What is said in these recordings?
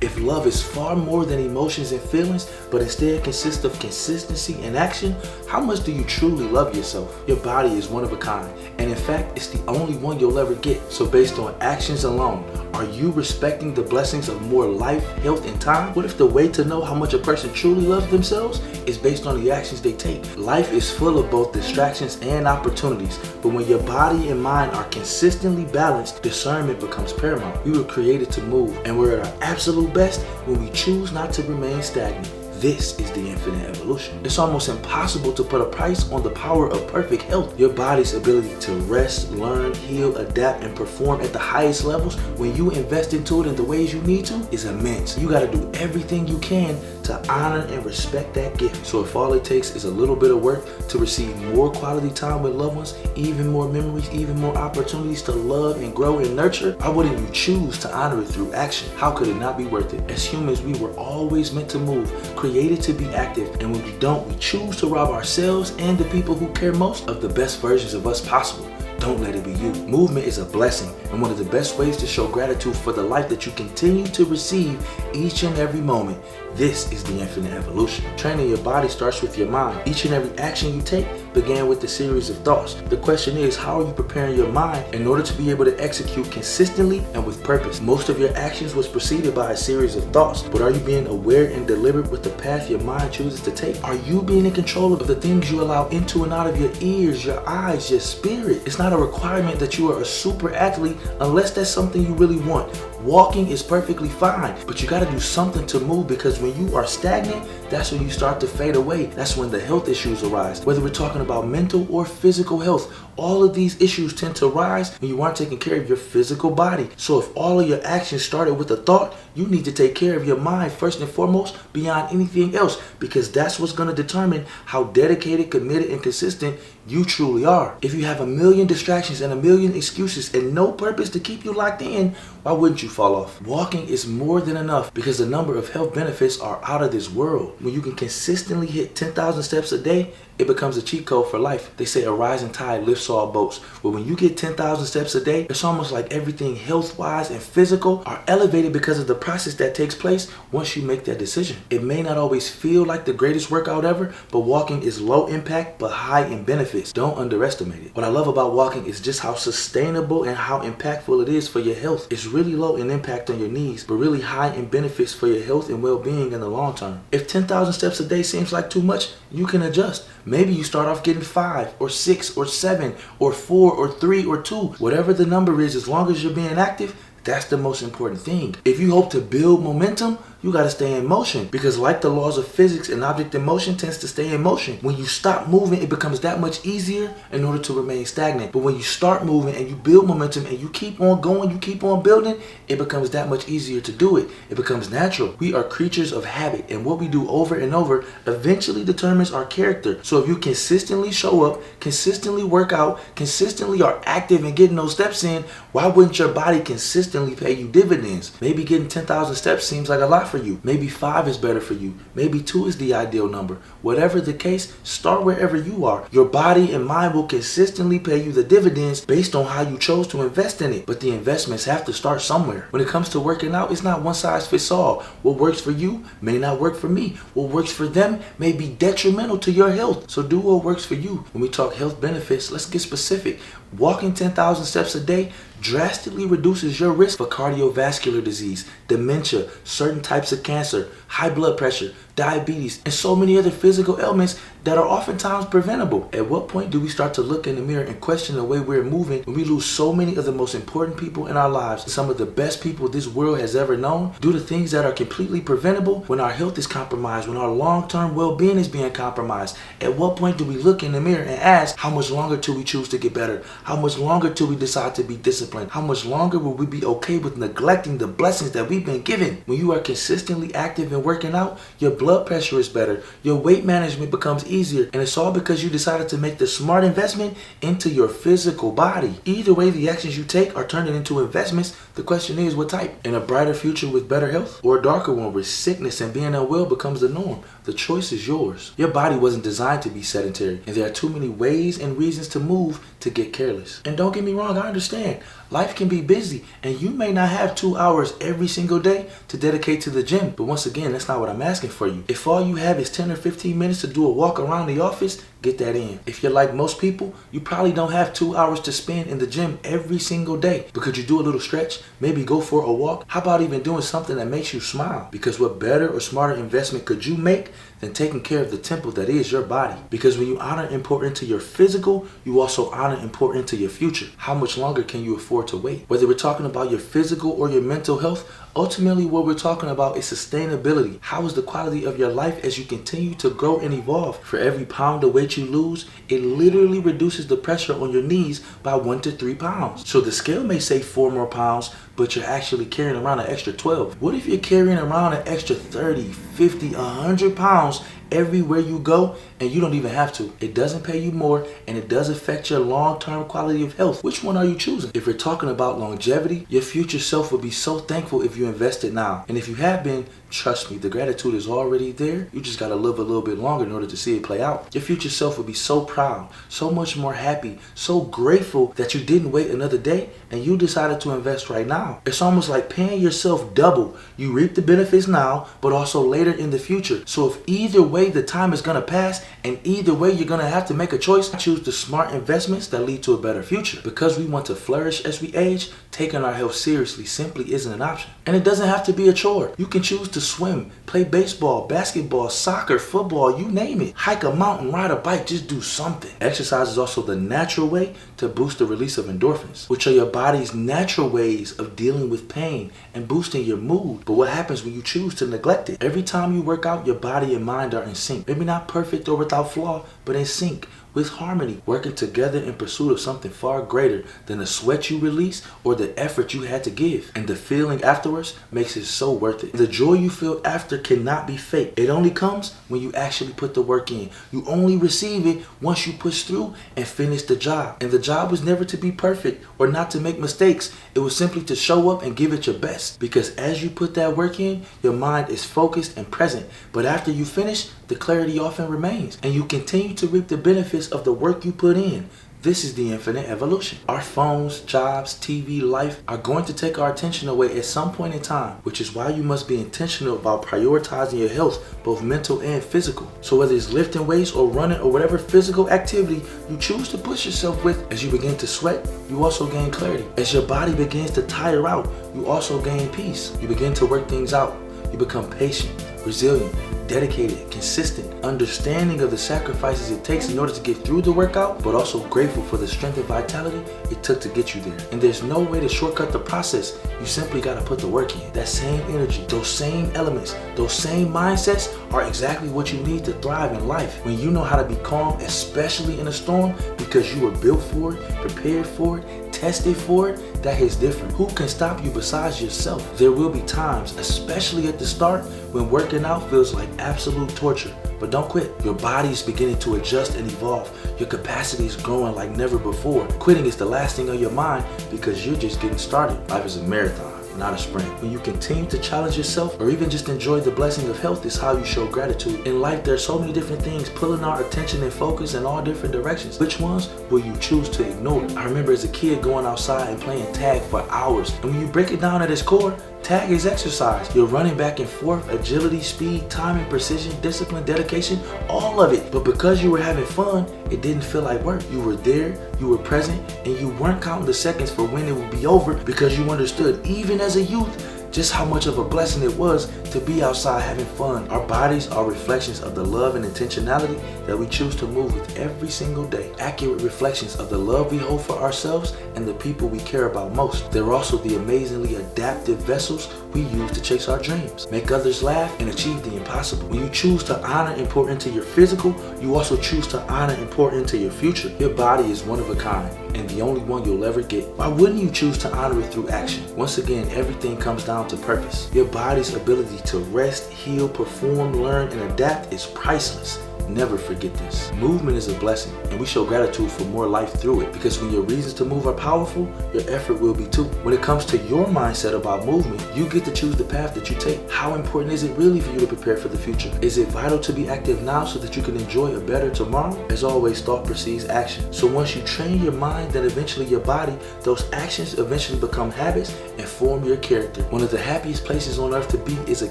If love is far more than emotions and feelings, but instead consists of consistency and action, how much do you truly love yourself? Your body is one of a kind, and in fact, it's the only one you'll ever get. So based on actions alone, are you respecting the blessings of more life, health, and time? What if the way to know how much a person truly loves themselves is based on the actions they take? Life is full of both distractions and opportunities, but when your body and mind are consistently balanced, discernment becomes paramount. We were created to move, and we're at our absolute best when we choose not to remain stagnant. This is the infinite evolution. It's almost impossible to put a price on the power of perfect health. Your body's ability to rest, learn, heal, adapt, and perform at the highest levels when you invest into it in the ways you need to is immense. You gotta do everything you can to honor and respect that gift. So if all it takes is a little bit of work to receive more quality time with loved ones, even more memories, even more opportunities to love and grow and nurture, why wouldn't you choose to honor it through action? How could it not be worth it? As humans, we were always meant to move, created to be active, and when we don't, we choose to rob ourselves and the people who care most of the best versions of us possible. Don't let it be you. Movement is a blessing and one of the best ways to show gratitude for the life that you continue to receive each and every moment. This is the infinite evolution. Training your body starts with your mind. Each and every action you take began with a series of thoughts. The question is, how are you preparing your mind in order to be able to execute consistently and with purpose? Most of your actions was preceded by a series of thoughts, but are you being aware and deliberate with the path your mind chooses to take? Are you being in control of the things you allow into and out of your ears, your eyes, your spirit? It's not a requirement that you are a super athlete unless that's something you really want. Walking is perfectly fine, but you gotta do something to move, because when you are stagnant, that's when you start to fade away. That's when the health issues arise. Whether we're talking about mental or physical health, all of these issues tend to rise when you aren't taking care of your physical body. So if all of your actions started with a thought, you need to take care of your mind first and foremost beyond anything else, because that's what's gonna determine how dedicated, committed, and consistent you truly are. If you have a million distractions and a million excuses and no purpose to keep you locked in, why wouldn't you fall off? Walking is more than enough because the number of health benefits are out of this world. When you can consistently hit 10,000 steps a day, it becomes a cheat code for life. They say a rising tide lifts all boats. But when you get 10,000 steps a day, it's almost like everything health-wise and physical are elevated because of the process that takes place once you make that decision. It may not always feel like the greatest workout ever, but walking is low impact but high in benefits. Don't underestimate it. What I love about walking is just how sustainable and how impactful it is for your health. It's really low in impact on your knees, but really high in benefits for your health and well-being in the long term. If 10,000 steps a day seems like too much, you can adjust. Maybe you start off getting 5 or 6 or 7 or 4 or 3 or 2. Whatever the number is, as long as you're being active, that's the most important thing. If you hope to build momentum, you gotta stay in motion, because like the laws of physics, an object in motion tends to stay in motion. When you stop moving, it becomes that much easier in order to remain stagnant. But when you start moving and you build momentum and you keep on going, you keep on building, it becomes that much easier to do it. It becomes natural. We are creatures of habit, and what we do over and over eventually determines our character. So if you consistently show up, consistently work out, consistently are active and getting those steps in, why wouldn't your body consistently pay you dividends? Maybe getting 10,000 steps seems like a lot for you. Maybe 5 is better for you. Maybe 2 is the ideal number. Whatever the case, start wherever you are. Your body and mind will consistently pay you the dividends based on how you chose to invest in it. But the investments have to start somewhere. When it comes to working out, it's not one size fits all. What works for you may not work for me. What works for them may be detrimental to your health. So do what works for you. When we talk health benefits, let's get specific. Walking 10,000 steps a day drastically reduces your risk for cardiovascular disease, dementia, certain types of cancer, high blood pressure, diabetes, and so many other physical ailments that are oftentimes preventable. At what point do we start to look in the mirror and question the way we're moving when we lose so many of the most important people in our lives, some of the best people this world has ever known, due to things that are completely preventable? When our health is compromised, when our long-term well-being is being compromised, at what point do we look in the mirror and ask, how much longer till we choose to get better? How much longer till we decide to be disciplined? How much longer will we be okay with neglecting the blessings that we've been given? When you are consistently active and working out, your blood pressure is better, your weight management becomes easier, and it's all because you decided to make the smart investment into your physical body. Either way, the actions you take are turning into investments. The question is, what type? In a brighter future with better health, or a darker one where sickness and being unwell becomes the norm? The choice is yours. Your body wasn't designed to be sedentary, and there are too many ways and reasons to move to get careless. And don't get me wrong, I understand. Life can be busy and you may not have 2 hours every single day to dedicate to the gym. But once again, that's not what I'm asking for you. If all you have is 10 or 15 minutes to do a walk around the office, get that in. If you're like most people, you probably don't have 2 hours to spend in the gym every single day. But could you do a little stretch? Maybe go for a walk? How about even doing something that makes you smile? Because what better or smarter investment could you make than taking care of the temple that is your body? Because when you honor and pour into your physical, you also honor and pour into your future. How much longer can you afford to wait? Whether we're talking about your physical or your mental health, ultimately what we're talking about is sustainability. How is the quality of your life as you continue to grow and evolve? For every pound of weight you lose, it literally reduces the pressure on your knees by 1 to 3 pounds. So the scale may say 4 more pounds, but you're actually carrying around an extra 12. What if you're carrying around an extra 30, 50, 100 pounds everywhere you go and you don't even have to? It doesn't pay you more and it does affect your long-term quality of health. Which one are you choosing? If we're talking about longevity, your future self will be so thankful if you invest it now. And if you have been, trust me, the gratitude is already there. You just gotta live a little bit longer in order to see it play out. Your future self will be so proud, so much more happy, so grateful that you didn't wait another day and you decided to invest right now. It's almost like paying yourself double. You reap the benefits now, but also later in the future. So if either way the time is gonna pass and either way you're gonna have to make a choice, choose the smart investments that lead to a better future. Because we want to flourish as we age, taking our health seriously simply isn't an option. And it doesn't have to be a chore. You can choose to swim, play baseball, basketball, soccer, football, you name it. Hike a mountain, ride a bike, just do something. Exercise is also the natural way to boost the release of endorphins, which are your body's natural ways of dealing with pain and boosting your mood. But what happens when you choose to neglect it? Every time you work out, your body and mind are in sync. Maybe not perfect or without flaw, but in sync, with harmony, working together in pursuit of something far greater than the sweat you release or the effort you had to give. And the feeling afterwards makes it so worth it. The joy you feel after cannot be fake. It only comes when you actually put the work in. You only receive it once you push through and finish the job. And the job was never to be perfect or not to make mistakes. It was simply to show up and give it your best. Because as you put that work in, your mind is focused and present. But after you finish, the clarity often remains. And you continue to reap the benefits of the work you put in. This is the infinite evolution. Our phones, jobs, TV, life are going to take our attention away at some point in time, which is why you must be intentional about prioritizing your health, both mental and physical. So whether it's lifting weights or running or whatever physical activity you choose to push yourself with, as you begin to sweat, you also gain clarity. As your body begins to tire out, you also gain peace. You begin to work things out. You become patient, resilient, dedicated, consistent, understanding of the sacrifices it takes in order to get through the workout, but also grateful for the strength and vitality it took to get you there. And there's no way to shortcut the process. You simply got to put the work in. That same energy, those same elements, those same mindsets are exactly what you need to thrive in life. When you know how to be calm, especially in a storm, because you were built for it, prepared for it, tested for it, that is different. Who can stop you besides yourself? There will be times, especially at the start, when working out feels like absolute torture. But don't quit. Your body is beginning to adjust and evolve. Your capacity is growing like never before. Quitting is the last thing on your mind because you're just getting started. Life is a marathon, not a sprint. When you continue to challenge yourself or even just enjoy the blessing of health is how you show gratitude. In life, there's so many different things pulling our attention and focus in all different directions. Which ones will you choose to ignore? I remember as a kid going outside and playing tag for hours. And when you break it down at its core, tag is exercise. You're running back and forth, agility, speed, timing, precision, discipline, dedication, all of it. But because you were having fun, it didn't feel like work. You were there, you were present, and you weren't counting the seconds for when it would be over because you understood, even as a youth, just how much of a blessing it was to be outside having fun. Our bodies are reflections of the love and intentionality that we choose to move with every single day. Accurate reflections of the love we hold for ourselves and the people we care about most. They're also the amazingly adaptive vessels we use to chase our dreams, make others laugh, and achieve the impossible. When you choose to honor and pour into your physical, you also choose to honor and pour into your future. Your body is one of a kind and the only one you'll ever get. Why wouldn't you choose to honor it through action? Once again, everything comes down to purpose. Your body's ability to rest, heal, perform, learn, and adapt is priceless. Never forget this. Movement is a blessing, and we show gratitude for more life through it, because when your reasons to move are powerful, your effort will be too. When it comes to your mindset about movement, you get to choose the path that you take. How important is it really for you to prepare for the future? Is it vital to be active now so that you can enjoy a better tomorrow? As always, thought precedes action. So once you train your mind, then eventually your body, those actions eventually become habits and form your character. One of the happiest places on earth to be is a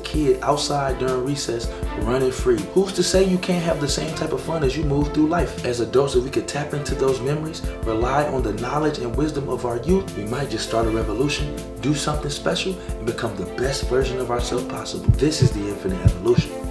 kid outside during recess, running free. Who's to say you can't have the same type of fun as you move through life? As adults, if we could tap into those memories, rely on the knowledge and wisdom of our youth, we might just start a revolution, do something special, and become the best version of ourselves possible. This is the Infinite Evolution.